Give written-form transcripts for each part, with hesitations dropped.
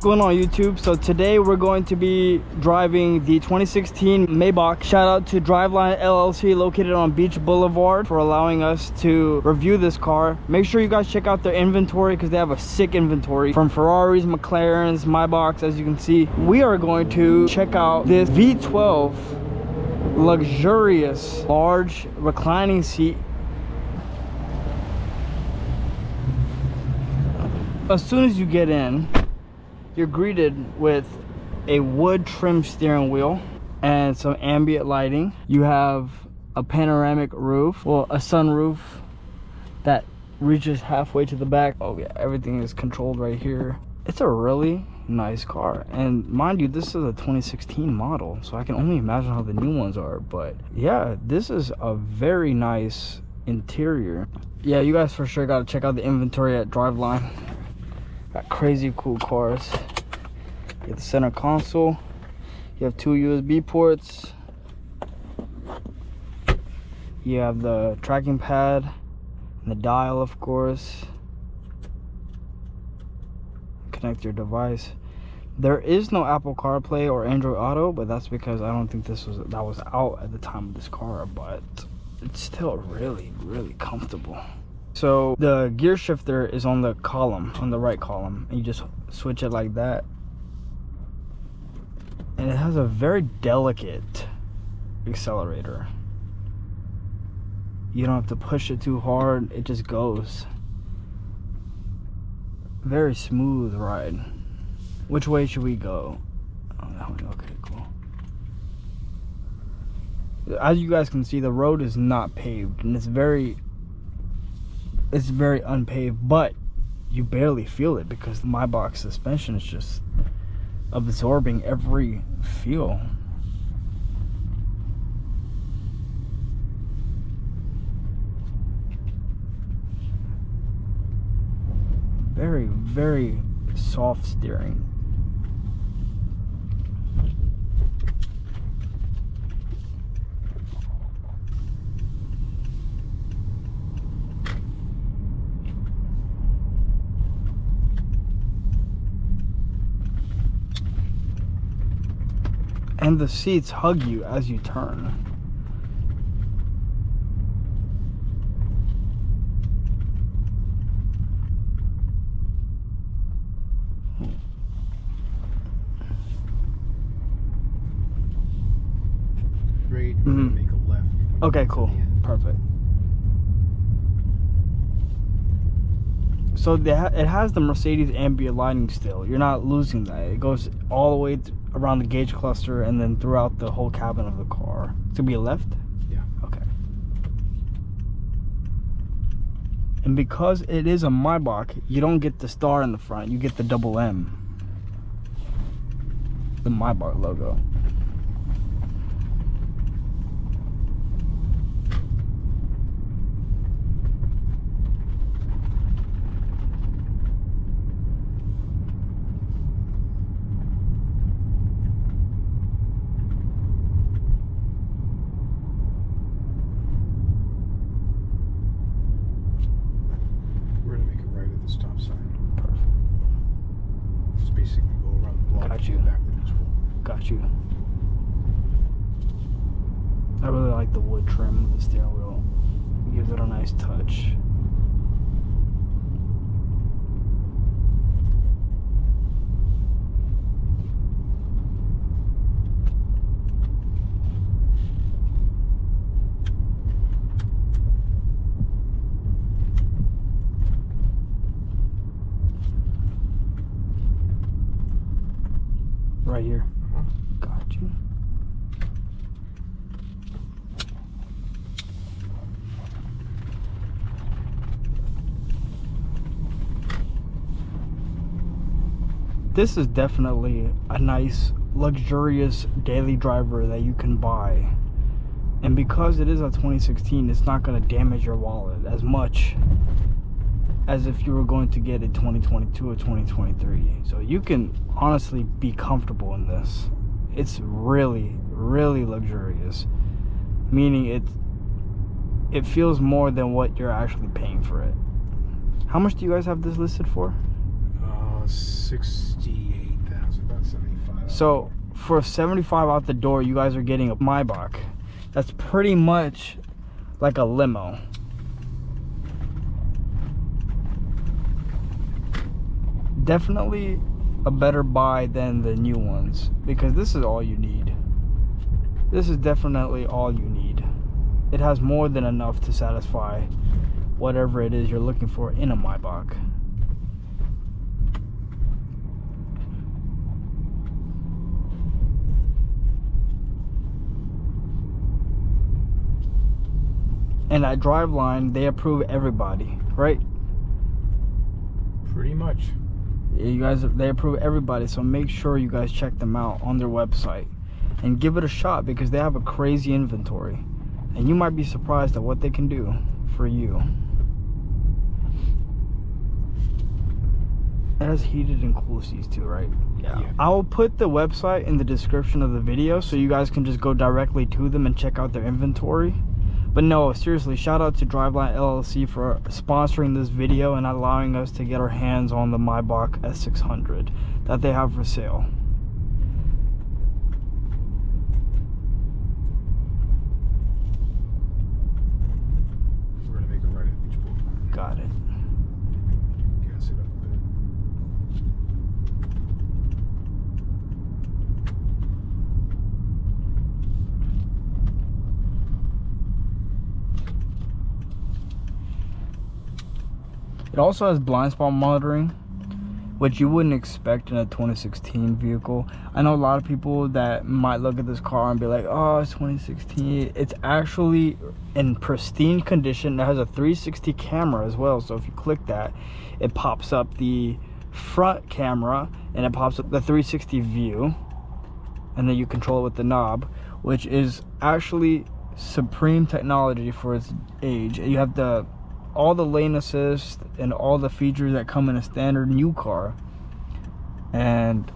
What's going on YouTube? So today we're going to be driving the 2016 Maybach. Shout out to Driveline LLC located on Beach Boulevard for allowing us to review this car. Make sure you guys check out their inventory because they have a sick inventory from Ferraris, McLarens, Maybachs. As you can see, we are going to check out this V12 luxurious large reclining seat. As soon as you get in, you're greeted with a wood trim steering wheel and some ambient lighting. You have a panoramic roof, well, a sunroof that reaches halfway to the back. Oh yeah, everything is controlled right here. It's a really nice car, and mind you, this is a 2016 model, so I can only imagine how the new ones are. But yeah, this is a very nice interior. Yeah, you guys for sure got to check out the inventory at Driveline. Got crazy cool cars. You have the center console. You have two USB ports. You have the tracking pad and the dial, of course. Connect your device. There is no Apple CarPlay or Android Auto, but that's because I don't think that was out at the time of this car. But it's still really comfortable. So the gear shifter is on the column, on the right column, and you just switch it like that. And it has a very delicate accelerator. You don't have to push it too hard, it just goes. Very smooth ride. Which way should we go? Oh, that one. Okay, cool. As you guys can see, the road is not paved, and it's very unpaved, but you barely feel it because the Maybach suspension is just absorbing every feel. Very soft steering. And the seats hug you as you turn. Great. We're gonna make a left. Okay, cool. Perfect. So it has the Mercedes ambient lighting still. You're not losing that. It goes all the way around the gauge cluster and then throughout the whole cabin of the car. It's gonna be a left? Yeah. Okay. And because it is a Maybach, you don't get the star in the front. You get the double M. The Maybach logo. Stop sign. Perfect. Just basically go around the block. Got you. Back to the school. Got you. I really like the wood trim of the steering wheel. It gives it a nice touch. Right here. Got you. This is definitely a nice, luxurious daily driver that you can buy. And because it is a 2016, it's not going to damage your wallet as much as if you were going to get a 2022 or 2023. So you can honestly be comfortable in this. It's really luxurious, meaning it feels more than what you're actually paying for it. How much do you guys have this listed for? 68. So for 75 out the door, you guys are getting a Maybach. That's pretty much like a limo. Definitely a better buy than the new ones, because this is all you need. This is definitely all you need. It has more than enough to satisfy whatever it is you're looking for in a Maybach. And at Driveline, they approve everybody, right? Pretty much. You guys, they approve everybody, so make sure you guys check them out on their website and give it a shot, because they have a crazy inventory, and you might be surprised at what they can do for you. It has heated and cool seats too, right? Yeah. I will put the website in the description of the video, so you guys can just go directly to them and check out their inventory. But no, seriously, shout out to Driveline LLC for sponsoring this video and allowing us to get our hands on the Maybach S600 that they have for sale. We're gonna make a right at Beach Boulevard. Got it. Gas it up a bit. It also has blind spot monitoring, which you wouldn't expect in a 2016 vehicle. I know a lot of people that might look at this car and be like, oh, it's 2016. It's actually in pristine condition. It has a 360 camera as well, so if you click that, it pops up the front camera and it pops up the 360 view, and then you control it with the knob, which is actually supreme technology for its age. You have all the lane assist and all the features that come in a standard new car, and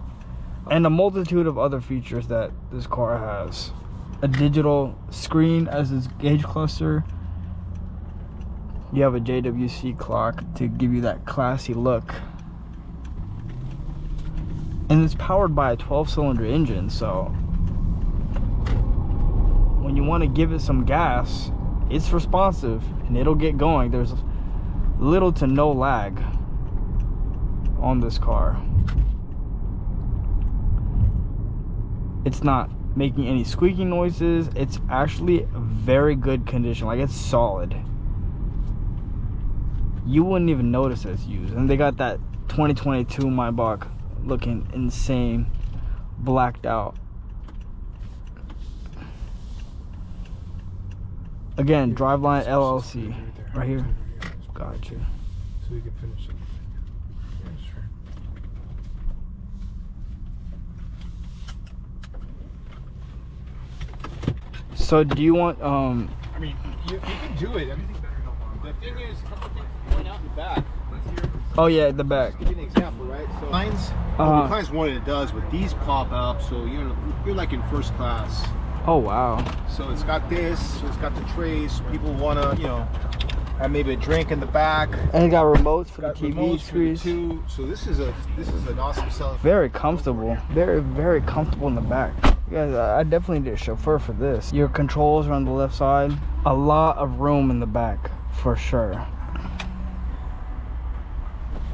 a multitude of other features that this car has. A digital screen as its gauge cluster. You have a JWC clock to give you that classy look, and it's powered by a 12-cylinder engine, so when you want to give it some gas, it's responsive and it'll get going. There's little to no lag on this car. It's not making any squeaking noises. It's actually very good condition. Like, it's solid. You wouldn't even notice it's used. And they got that 2022 Maybach looking insane, blacked out. Again, Driveline LLC, right here. Gotcha. So we can finish it. Yeah, sure. So do you want I mean, you can do it. Everything better help on. The thing is, a couple things point out in the back. Let's hear it. Oh yeah, the back. I'll give you an example, right? So mine's mine's one it does, but these pop up, so you're like in first class. Oh wow. So it's got this, so it's got the trays. People wanna, have maybe a drink in the back. And it got remotes for the TV remotes screens. too. So this is an awesome selling. Very comfortable. Very, very comfortable in the back. You guys, I definitely need a chauffeur for this. Your controls are on the left side. A lot of room in the back for sure.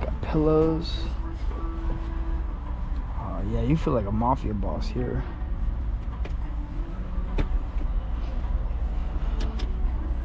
Got pillows. Oh yeah, you feel like a mafia boss here.